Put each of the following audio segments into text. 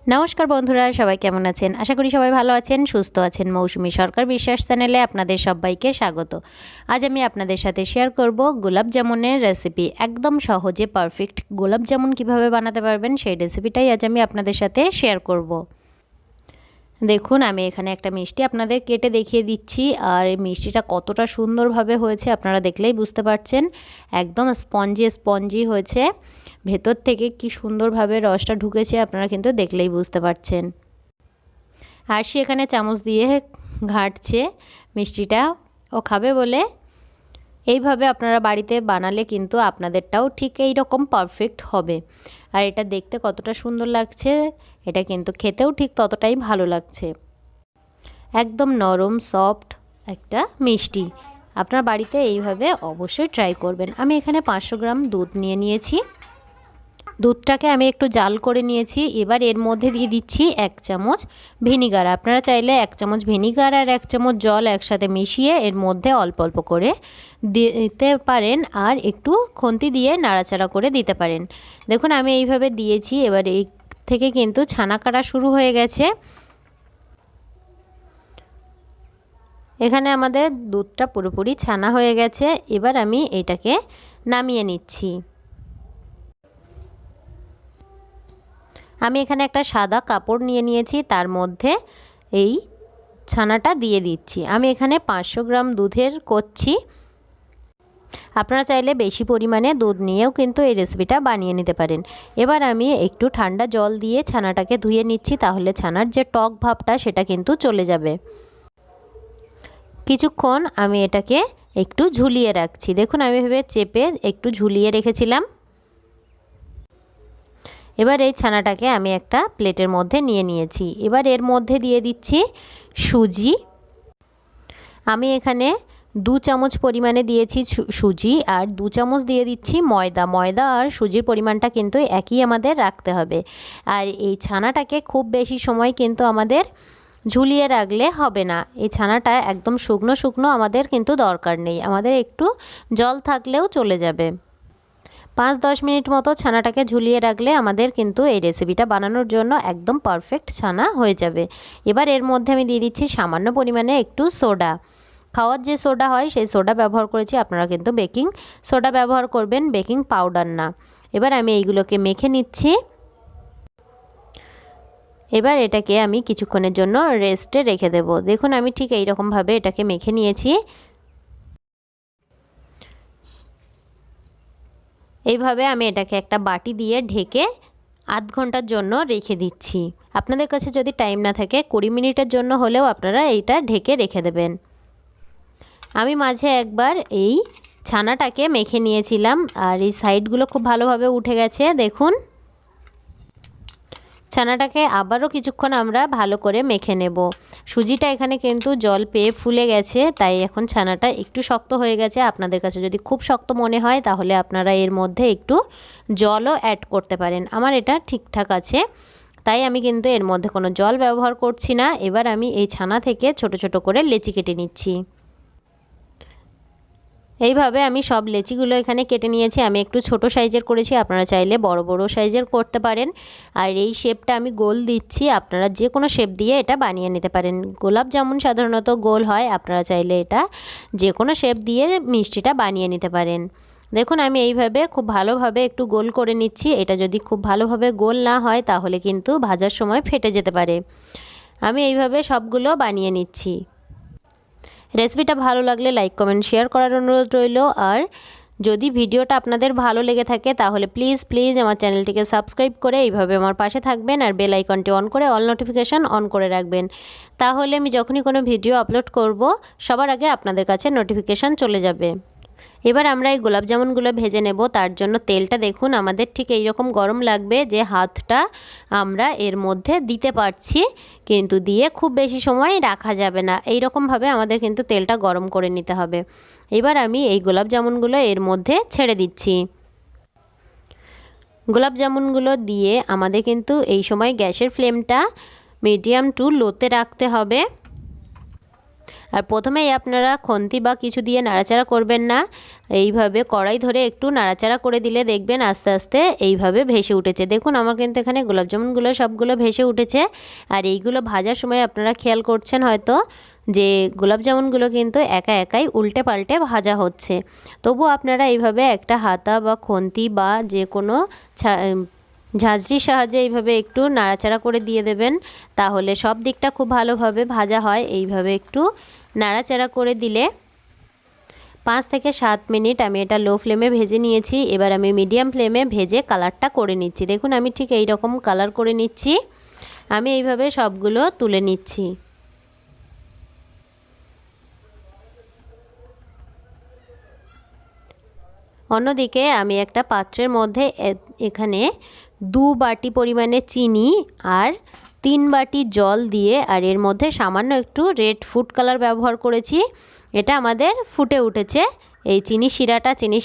নমস্কার বন্ধুরা, সবাই কেমন আছেন? আশা করি সবাই ভালো আছেন, সুস্থ আছেন। মৌসুমি সরকার বিশ্বাস চ্যানেলে আপনাদের সবাইকে স্বাগত। আজ আমি আপনাদের সাথে শেয়ার করব গোলাপ জামুনের রেসিপি। একদম সহজে পারফেক্ট গোলাপ জামুন কীভাবে বানাতে পারবেন সেই রেসিপিটাই আজ আমি আপনাদের সাথে শেয়ার করব। দেখুন, আমি এখানে একটা মিষ্টি আপনাদের কেটে দেখিয়ে দিচ্ছি, আর এই মিষ্টিটা কতটা সুন্দরভাবে হয়েছে আপনারা দেখলেই বুঝতে পারছেন। একদম স্পঞ্জি স্পঞ্জি হয়েছে, ভেতর থেকে কি সুন্দরভাবে রসটা ঢুকেছে আপনারা কিন্তু দেখলেই বুঝতে পারছেন। আর সে এখানে চামচ দিয়ে ঘাঁটছে মিষ্টিটা, ও খাবে বলে। এইভাবে আপনারা বাড়িতে বানালে কিন্তু আপনাদেরটাও ঠিক এই রকম পারফেক্ট হবে। আর এটা দেখতে কতটা সুন্দর লাগছে, এটা কিন্তু খেতেও ঠিক ততটাই ভালো লাগছে। একদম নরম সফট একটা মিষ্টি। আপনারা বাড়িতে এইভাবে অবশ্যই ট্রাই করবেন। আমি এখানে 500 গ্রাম দুধ নিয়েছি। দুধটাকে আমি একটু জাল করে নিয়েছি। এবার এর মধ্যে দিয়ে দিচ্ছি 1 চামচ ভিনিগার। আপনারা চাইলে 1 চামচ ভিনিগার আর 1 চামচ জল একসাথে মিশিয়ে এর মধ্যে অল্প অল্প করে দিতে পারেন, আর একটু খুন্তি দিয়ে নাড়াচাড়া করে দিতে পারেন। দেখুন, আমি এইভাবে দিয়েছি। এবার এই থেকে কিন্তু ছানা কাটা শুরু হয়ে গেছে। এখানে আমাদের দুধটা পুরোপুরি ছানা হয়ে গেছে। এবার আমি এটাকে নামিয়ে নিচ্ছি। আমি এখানে একটা সাদা কাপড় নিয়েছি, তার মধ্যে এই ছানাটা দিয়ে দিচ্ছি। আমি এখানে 500 গ্রাম দুধের করছি। আপনারা চাইলে বেশি পরিমাণে দুধ নিয়েও কিন্তু এই রেসিপিটা বানিয়ে নিতে পারেন। এবার আমি একটু ঠান্ডা জল দিয়ে ছানাটাকে ধুয়ে নিচ্ছি, তাহলে ছানার যে টক ভাবটা সেটা কিন্তু চলে যাবে। কিছুক্ষণ আমি এটাকে একটু ঝুলিয়ে রাখছি। দেখুন, আমি এভাবে চেপে একটু ঝুলিয়ে রেখেছিলাম। এবার এই ছানাটাকে আমি একটা প্লেটের মধ্যে নিয়েছি। এবার এর মধ্যে দিয়ে দিচ্ছি সুজি। আমি এখানে 2 চামচ পরিমাণে দিয়েছি সুজি, আর 2 চামচ দিয়ে দিচ্ছি ময়দা। ময়দা আর সুজির পরিমাণটা কিন্তু একই আমাদের রাখতে হবে। আর এই ছানাটাকে খুব বেশি সময় কিন্তু আমাদের ঝুলিয়ে রাখলে হবে না। এই ছানাটা একদম শুকনো শুকনো আমাদের কিন্তু দরকার নেই, আমাদের একটু জল থাকলেও চলে যাবে। 5-10 মিনিট মতো ছানাটাকে ঝুলিয়ে রাখলে আমাদের কিন্তু এই রেসিপিটা বানানোর জন্য একদম পারফেক্ট ছানা হয়ে যাবে। এবার এর মধ্যে আমি দিয়ে দিচ্ছি সামান্য পরিমাণে একটু সোডা। খাওয়ার যে সোডা হয় সেই সোডা ব্যবহার করেছি, আপনারা কিন্তু বেকিং সোডা ব্যবহার করবেন, বেকিং পাউডার না। এবার আমি এইগুলোকে মেখে নিচ্ছি। এবার এটাকে আমি কিছুক্ষণের জন্য রেস্টে রেখে দেব। দেখুন, আমি ঠিক এই রকমভাবে এটাকে মেখে নিয়েছি। এইভাবে আমি এটাকে একটা বাটি দিয়ে ঢেকে আধ ঘন্টার জন্য রেখে দিচ্ছি। আপনাদের কাছে যদি টাইম না থাকে 20 মিনিটের জন্য হলেও আপনারা এইটা ঢেকে রেখে দেবেন। আমি মাঝে একবার এই ছানাটাকে মেখে নিয়েছিলাম, আর এই সাইডগুলো খুব ভালোভাবে উঠে গেছে। দেখুন, ছানাটাকে আবারও কিছুক্ষণ আমরা ভালো করে মেখে নেব। সুজিটা এখানে কিন্তু জল পেয়ে ফুলে গেছে, তাই এখন ছানাটা একটু শক্ত হয়ে গেছে। আপনাদের কাছে যদি খুব শক্ত মনে হয় তাহলে আপনারা এর মধ্যে একটু জলও অ্যাড করতে পারেন। আমার এটা ঠিকঠাক আছে, তাই আমি কিন্তু এর মধ্যে কোনো জল ব্যবহার করছি না। এবার আমি এই ছানা থেকে ছোট ছোট করে লেচি কেটে নিচ্ছি। এইভাবে আমি সব লেচিগুলো এখানে কেটে নিয়েছি। আমি একটু ছোট সাইজের করেছি, আপনারা চাইলে বড় বড় সাইজের করতে পারেন। আর এই শেপটা আমি গোল দিচ্ছি, আপনারা যে কোনো শেপ দিয়ে এটা বানিয়ে নিতে পারেন। গোলাপ জামুন সাধারণত গোল হয়, আপনারা চাইলে এটা যে কোনো শেপ দিয়ে মিষ্টিটা বানিয়ে নিতে পারেন। দেখুন, আমি এইভাবে খুব ভালোভাবে একটু গোল করে নিচ্ছি। এটা যদি খুব ভালোভাবে গোল না হয় তাহলে কিন্তু ভাজার সময় ফেটে যেতে পারে। আমি এইভাবে সবগুলো বানিয়ে নিচ্ছি। রেসিপিটা ভালো লাগলে লাইক কমেন্ট শেয়ার করার অনুরোধ রইল। আর যদি ভিডিওটা আপনাদের ভালো লেগে থাকে তাহলে প্লিজ আমার চ্যানেলটিকে সাবস্ক্রাইব করে এইভাবে আমার পাশে থাকবেন, আর বেল আইকনটি অন করে অল নোটিফিকেশান অন করে রাখবেন। তাহলে আমি যখনই কোনো ভিডিও আপলোড করব সবার আগে আপনাদের কাছে নোটিফিকেশান চলে যাবে। এবার আমরা এই গোলাপ জামুনগুলো ভেজে নেব। তার জন্য তেলটা দেখুন আমাদের ঠিক এই রকম গরম লাগবে, যে হাতটা আমরা এর মধ্যে দিতে পারছি, কিন্তু দিয়ে খুব বেশি সময় রাখা যাবে না। এই রকমভাবে আমাদের কিন্তু তেলটা গরম করে নিতে হবে। এবার আমি এই গোলাপ জামুনগুলো এর মধ্যে ছেড়ে দিচ্ছি। গোলাপ জামুনগুলো দিয়ে আমাদের কিন্তু এই সময় গ্যাসের ফ্লেমটা মিডিয়াম টু লোতে রাখতে হবে। আর প্রথমেই আপনারা খুন্তি বা কিছু দিয়ে নাড়াচাড়া করবেন না, এইভাবে কড়াই ধরে একটু নাড়াচাড়া করে দিলে দেখবেন আস্তে আস্তে এইভাবে ভেসে উঠেছে। দেখুন আমার কিন্তু এখানে গোলাপ জামুনগুলো সবগুলো ভেসে উঠেছে। আর এইগুলো ভাজার সময় আপনারা খেয়াল করছেন হয়তো যে গোলাপ জামুনগুলো কিন্তু একা একাই উল্টে পাল্টে ভাজা হচ্ছে। তবু আপনারা এইভাবে একটা হাতা বা খুন্তি বা যে কোনো ঝাঁঝরির সাহায্যে এইভাবে একটু নাড়াচাড়া করে দিয়ে দেবেন, তাহলে সব দিকটা খুব ভালোভাবে ভাজা হয়। এইভাবে একটু নাড়াচাড়া করে দিলে 5 থেকে 7 মিনিট আমি এটা লো ফ্লেমে ভেজে নিয়েছি। এবার আমি মিডিয়াম ফ্লেমে ভেজে কালারটা করে নিচ্ছি। দেখুন আমি ঠিক এই রকম কালার করে নিচ্ছি। আমি এইভাবে সবগুলো তুলে নিচ্ছি। অন্যদিকে আমি একটা পাত্রের মধ্যে এখানে 2 বাটি পরিমাণে চিনি আর 3 বাটি জল দিয়ে আর এর মধ্যে সামান্য একটু রেড ফুড কালার ব্যবহার করেছি। এটা আমাদের ফুটে উঠেছে। এই চিনি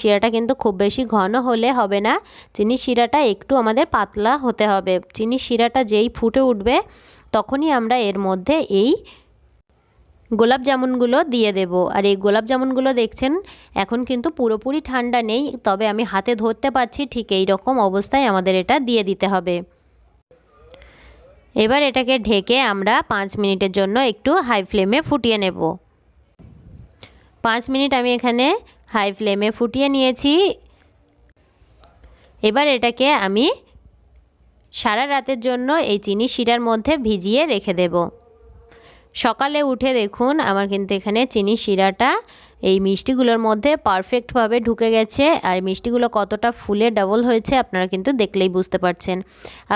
শিরাটা কিন্তু খুব বেশি ঘন হলে হবে না, চিনি শিরাটা একটু আমাদের পাতলা হতে হবে। চিনি শিরাটা যেই ফুটে উঠবে তখনই আমরা এর মধ্যে এই গোলাপ জামুনগুলো দিয়ে দেব। আর এই গোলাপ জামুনগুলো দেখছেন এখন কিন্তু পুরোপুরি ঠান্ডা নেই, তবে আমি হাতে ধরতে পারছি, ঠিক এই রকম অবস্থায় আমাদের এটা দিয়ে দিতে হবে। এবার এটাকে ঢেকে আমরা 5 মিনিটের জন্য একটু হাই ফ্লেমে ফুটিয়ে নেব। 5 মিনিট আমি এখানে হাই ফ্লেমে ফুটিয়ে নিয়েছি। এবার এটাকে আমি সারা রাতের জন্য এই চিনি শিরার মধ্যে ভিজিয়ে রেখে দেব। সকালে উঠে দেখুন আমার কিন্তু এখানে চিনি শিরাটা এই মিষ্টিগুলোর মধ্যে পারফেক্টভাবে ঢুকে গেছে। আর মিষ্টিগুলো কতটা ফুলে ডাবল হয়েছে আপনারা কিন্তু দেখলেই বুঝতে পারছেন।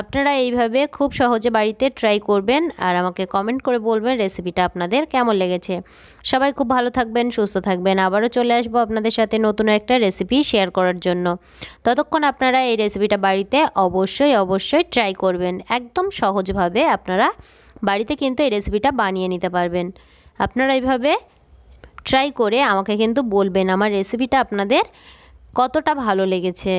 আপনারা এইভাবে খুব সহজে বাড়িতে ট্রাই করবেন আর আমাকে কমেন্ট করে বলবেন রেসিপিটা আপনাদের কেমন লেগেছে। সবাই খুব ভালো থাকবেন, সুস্থ থাকবেন। আবারও চলে আসবো আপনাদের সাথে নতুন একটা রেসিপি শেয়ার করার জন্য। ততক্ষণ আপনারা এই রেসিপিটা বাড়িতে অবশ্যই ট্রাই করবেন। একদম সহজভাবে আপনারা বাড়িতে কিন্তু এই রেসিপিটা বানিয়ে নিতে পারবেন। আপনারা এইভাবে ট্রাই করে আমাকে কিন্তু বলবেন আমার রেসিপিটা আপনাদের কতটা ভালো লেগেছে।